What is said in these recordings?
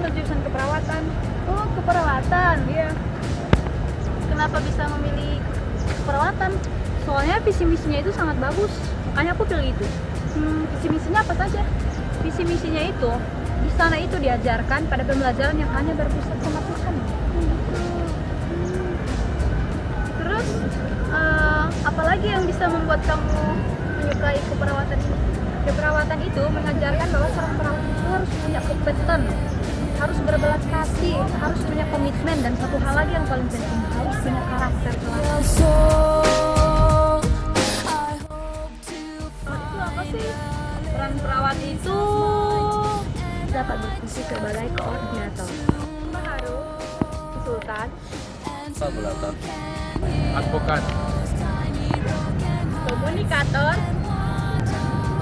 ambil jurusan keperawatan. Oh, keperawatan. Iya. Kenapa bisa memilih keperawatan? Soalnya visi misinya itu sangat bagus, makanya aku pilih itu. Visi misinya apa saja? Visi misinya itu di sana itu diajarkan pada pembelajaran yang hanya berpusat sama Tuhan. Terus, apalagi yang bisa membuat kamu menyukai keperawatan ini? Keperawatan itu mengajarkan bahwa seorang perawat itu harus punya kompeten, harus berbelas kasih, harus punya komitmen, dan satu hal lagi yang paling penting, harus punya karakter kelas. Itu apa sih? Peran perawat itu Dapat berfungsi sebagai koordinator, pembaharu, konsultan, Tabulator, advokat, komunikator,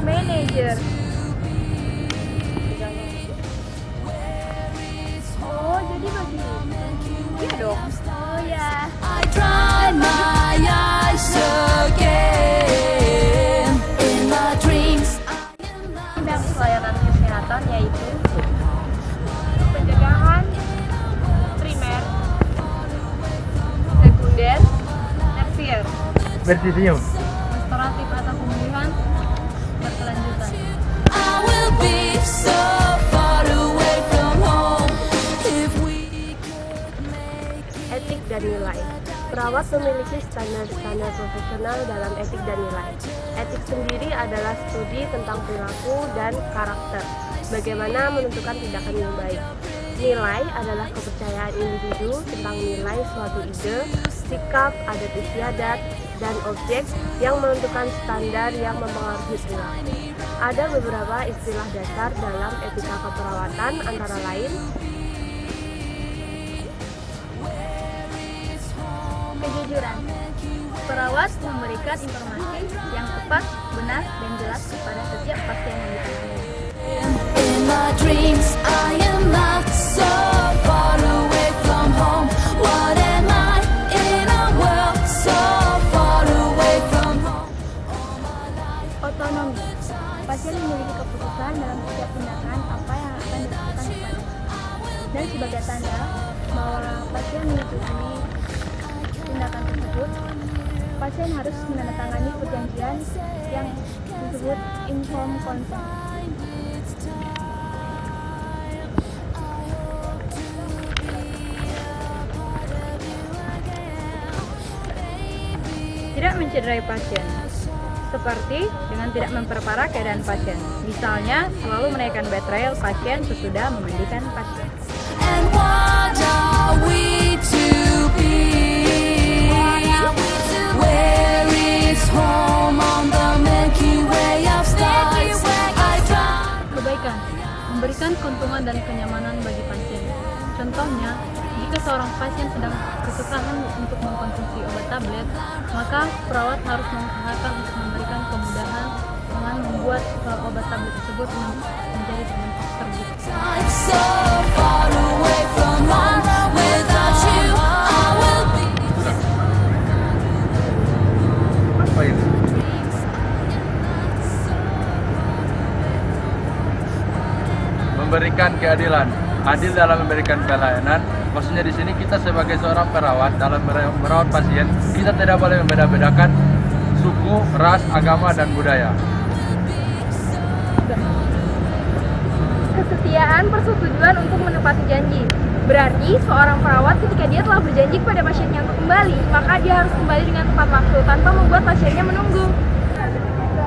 manajer. Oh, jadi begini. Iya dong. Oh ya. I dry my eyes again. In my dreams, Bidang pelayanan kesehatan yaitu Pencegahan, primer, sekunder, tersier, Bersenyum. restoratif atau pemulihan berkelanjutan. I will be so far away from home if we could make it. etik dan nilai. Perawat memiliki standar-standar profesional dalam etik dan nilai. Etik sendiri adalah studi tentang perilaku dan karakter, bagaimana menentukan tindakan yang baik. Nilai adalah kepercayaan individu tentang nilai suatu ide, sikap, adat istiadat, dan objek yang menentukan standar yang mempengaruhi perilaku. Ada beberapa istilah dasar dalam etika keperawatan, antara lain Kejujuran. Perawat memberikan informasi yang tepat, benar, dan jelas kepada setiap pasien yang ditangani. In my dreams, I am not so far away from home. What am I in a world so far away from home? Otonomi. Pasien memiliki keputusan dalam setiap tindakan apa yang akan dilakukan kepadanya. Dan sebagai tanda bahwa pasien menyetujui tindakan tersebut, pasien harus menandatangani perjanjian yang disebut informed consent. Tidak mencederai pasien, seperti dengan tidak memperparah keadaan pasien. Misalnya, selalu menaikkan bed rail pasien sesudah memandikan pasien. And what are we to be? Where is home on the Milky Way of stars? I drive. Kebaikan, memberikan keuntungan dan kenyamanan bagi pasien. Contohnya, jika seorang pasien sedang kesusahan untuk mengkonsumsi obat tablet, maka perawat harus mengusahakan untuk memberikan kemudahan dengan membuat obat tablet tersebut menjadi teman tersebut. I'm so far away from home. Without you, I will be. Apa itu? Memberikan keadilan. Adil dalam memberikan pelayanan. Maksudnya di sini kita sebagai seorang perawat dalam merawat pasien, kita tidak boleh membeda-bedakan suku, ras, agama, dan budaya. Kesetiaan persetujuan untuk menepati janji. Berarti seorang perawat ketika dia telah berjanji kepada pasiennya untuk kembali, maka dia harus kembali dengan tepat waktu tanpa membuat pasiennya menunggu.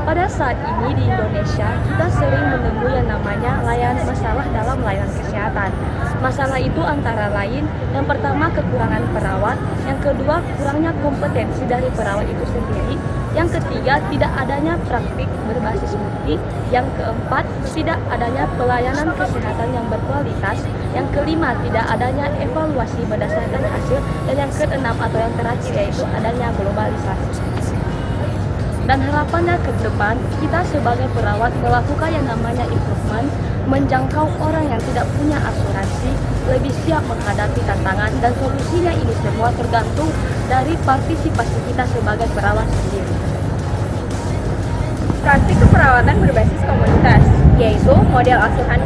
Pada saat ini di Indonesia, kita sering menemui yang namanya masalah dalam layanan kesehatan. Masalah itu antara lain, yang pertama kekurangan perawat, yang kedua kurangnya kompetensi dari perawat itu sendiri, yang ketiga tidak adanya praktik berbasis bukti, yang keempat tidak adanya pelayanan kesehatan yang berkualitas, yang kelima tidak adanya evaluasi berdasarkan hasil, dan yang keenam atau yang terakhir yaitu adanya globalisasi. Dan harapannya ke depan, kita sebagai perawat melakukan yang namanya improvement, menjangkau orang yang tidak punya asuransi, lebih siap menghadapi tantangan, dan solusinya ini semua tergantung dari partisipasi kita sebagai perawat sendiri. Praktik keperawatan berbasis komunitas, yaitu model asuhan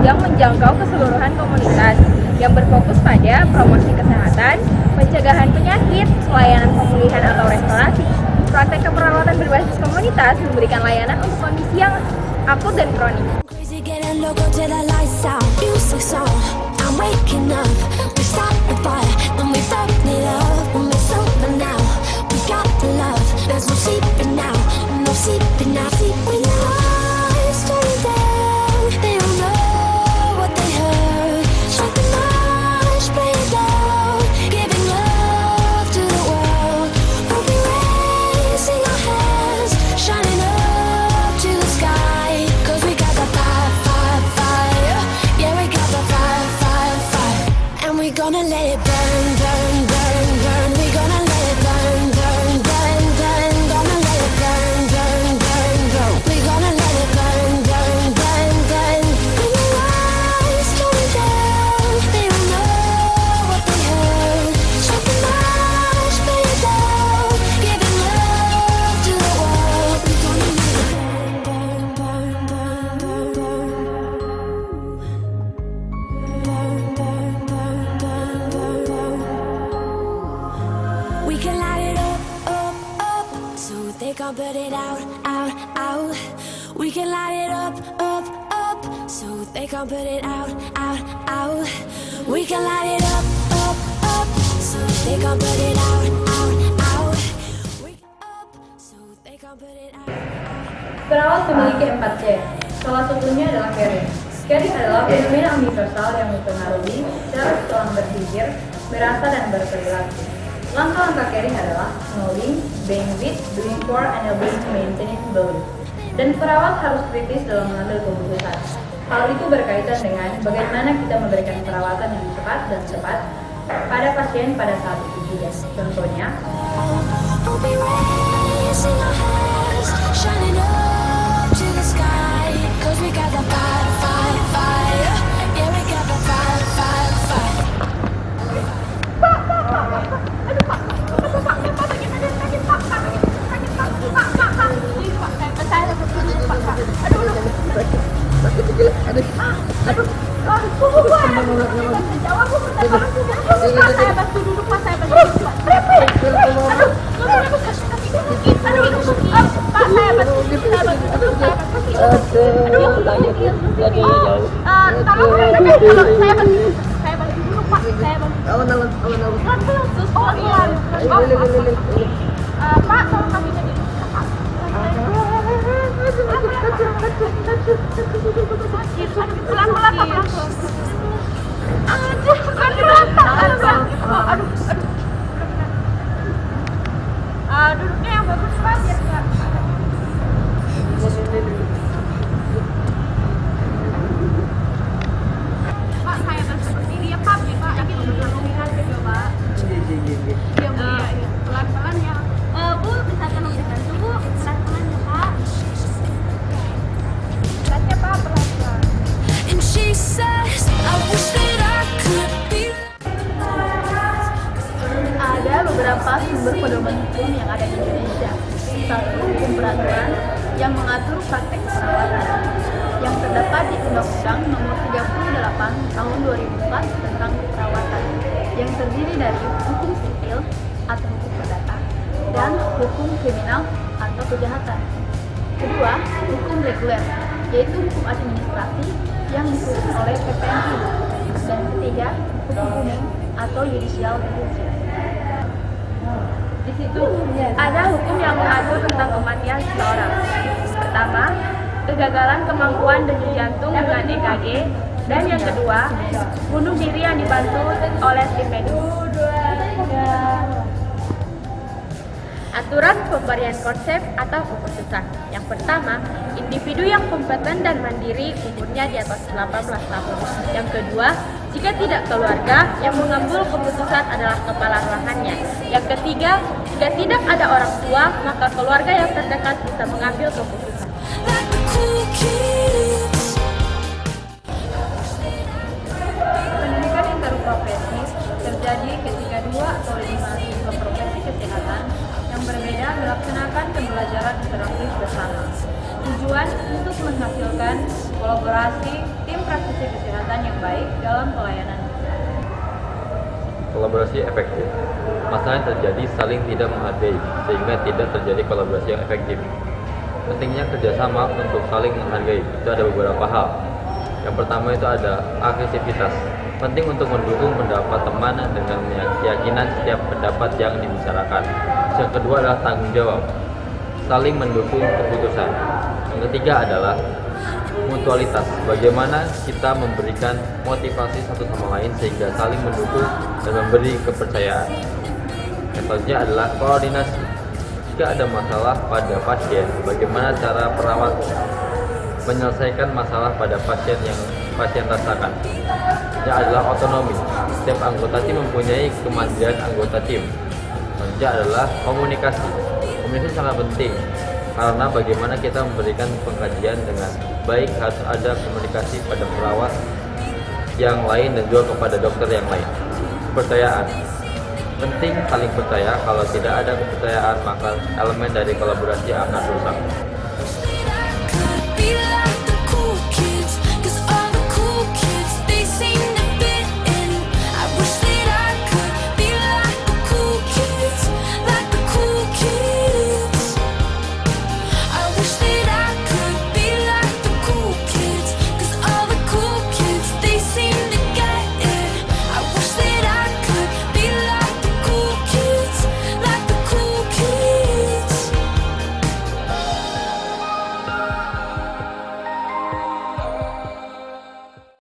yang menjangkau keseluruhan komunitas, yang berfokus pada promosi kesehatan, pencegahan penyakit, pelayanan pemulihan atau restorasi, praktek keperawatan berbasis komunitas, memberikan layanan untuk kondisi yang akut dan kronik. Crazy, getting loco till the lights out. Music's on, I'm waking up. We stop the fire, then we burn it up. We make something now. We got the love. There's no sleeping now, no sleeping now. Sleeping now. Eyes turning down. They don't know what they heard. Shut the noise, bring it down. Giving love to the world. We'll be raising our hands, shining up to the sky. 'Cause we got the fire, fire, fire. Yeah, we got the fire, fire, fire. And we gonna let it burn, burn, burn, burn. We gonna let it burn, burn, burn, burn. Gonna let it burn, burn, burn, burn. We gonna let it burn, burn, burn, burn. Bring the lights going down. They don't know what they heard. Shut the noise, bring it down. Giving love to the world. We gonna let it burn, burn, burn, burn, burn, burn. We can light it up, up, up, so they can't put it out, out, out. We can light it up, up, up, so they can't put it out, out, out. We can light it up, up, so they can't put it out, out, out. We up, so they can't put it out. Perawat memiliki 4 C. Salah satunya adalah caring. Caring adalah fenomena universal yang mempengaruhi cara seseorang berpikir, merasa, dan berperilaku. Langkah-langkah caring adalah knowing, being with, doing for, and being to maintain belief. Dan perawat harus kritis dalam mengambil keputusan. Hal itu berkaitan dengan bagaimana kita memberikan perawatan yang cepat dan tepat pada pasien pada saat itu juga. Contohnya, We'll be raising our hands, shining up to the sky. 'Cause we got the fire, fire, fire. Yeah, we got the fire, fire, fire. Duduknya yang bagus Pak, biar nggak. Pak, saya seperti ini ya Pak, Pak, ini belum lihat juga Pak. Iya Bu, iya. Pelan-pelan ya. Bu, bisa tolong dibantu Bu, pelan-pelan ya Pak. Pelannya Pak, pelan-pelan. And she says, I wish that I could be. ada beberapa sumber pedoman hukum yang ada di Indonesia. Satu, hukum peraturan yang mengatur praktek perawatan yang terdapat di Undang-Undang Nomor 38 Tahun 2004 tentang perawatan yang terdiri dari hukum sipil atau hukum perdata dan hukum kriminal atau kejahatan. Kedua, hukum reguler, yaitu hukum administrasi yang disusun oleh PPNI. Dan ketiga, hukum umum atau judicial review. Di situ Ada hukum yang mengatur tentang kematian seseorang. Pertama, kegagalan kemampuan denyut jantung dengan EKG, dan yang kedua, bunuh diri yang dibantu oleh tim medis. Aturan pemberian konsep atau keputusan. Yang pertama, individu yang kompeten dan mandiri umurnya di atas 18 tahun. Yang kedua, jika tidak keluarga, yang mengambil keputusan adalah kepala ruangannya. Yang ketiga, jika tidak ada orang tua, maka keluarga yang terdekat bisa mengambil keputusan. Like the cool kids. pendidikan interprofesi terjadi ketika 2 atau 5 mahasiswa profesi kesehatan yang berbeda melaksanakan pembelajaran interaktif bersama. Tujuan untuk menghasilkan Kolaborasi tim praktisi kesehatan yang baik dalam pelayanan. Kolaborasi efektif. Masalah yang terjadi saling tidak menghargai, sehingga tidak terjadi kolaborasi yang efektif. Pentingnya kerjasama untuk saling menghargai, itu ada beberapa hal. Yang pertama itu ada agresivitas. Penting untuk mendukung pendapat teman dengan keyakinan setiap pendapat yang dibicarakan. Yang kedua adalah tanggung jawab, saling mendukung keputusan. Yang ketiga adalah mutualitas, bagaimana kita memberikan motivasi satu sama lain sehingga saling mendukung dan memberi kepercayaan. Yang selanjutnya adalah koordinasi. Jika ada masalah pada pasien, bagaimana cara perawat menyelesaikan masalah pada pasien yang pasien rasakan. Selanjutnya adalah otonomi. Setiap anggota tim mempunyai kemandirian anggota tim. Selanjutnya adalah komunikasi. Komunikasi sangat penting karena bagaimana kita memberikan pengkajian dengan baik, harus ada komunikasi pada perawat yang lain dan juga kepada dokter yang lain. Kepercayaan. Penting saling percaya, kalau tidak ada kepercayaan maka elemen dari kolaborasi akan rusak.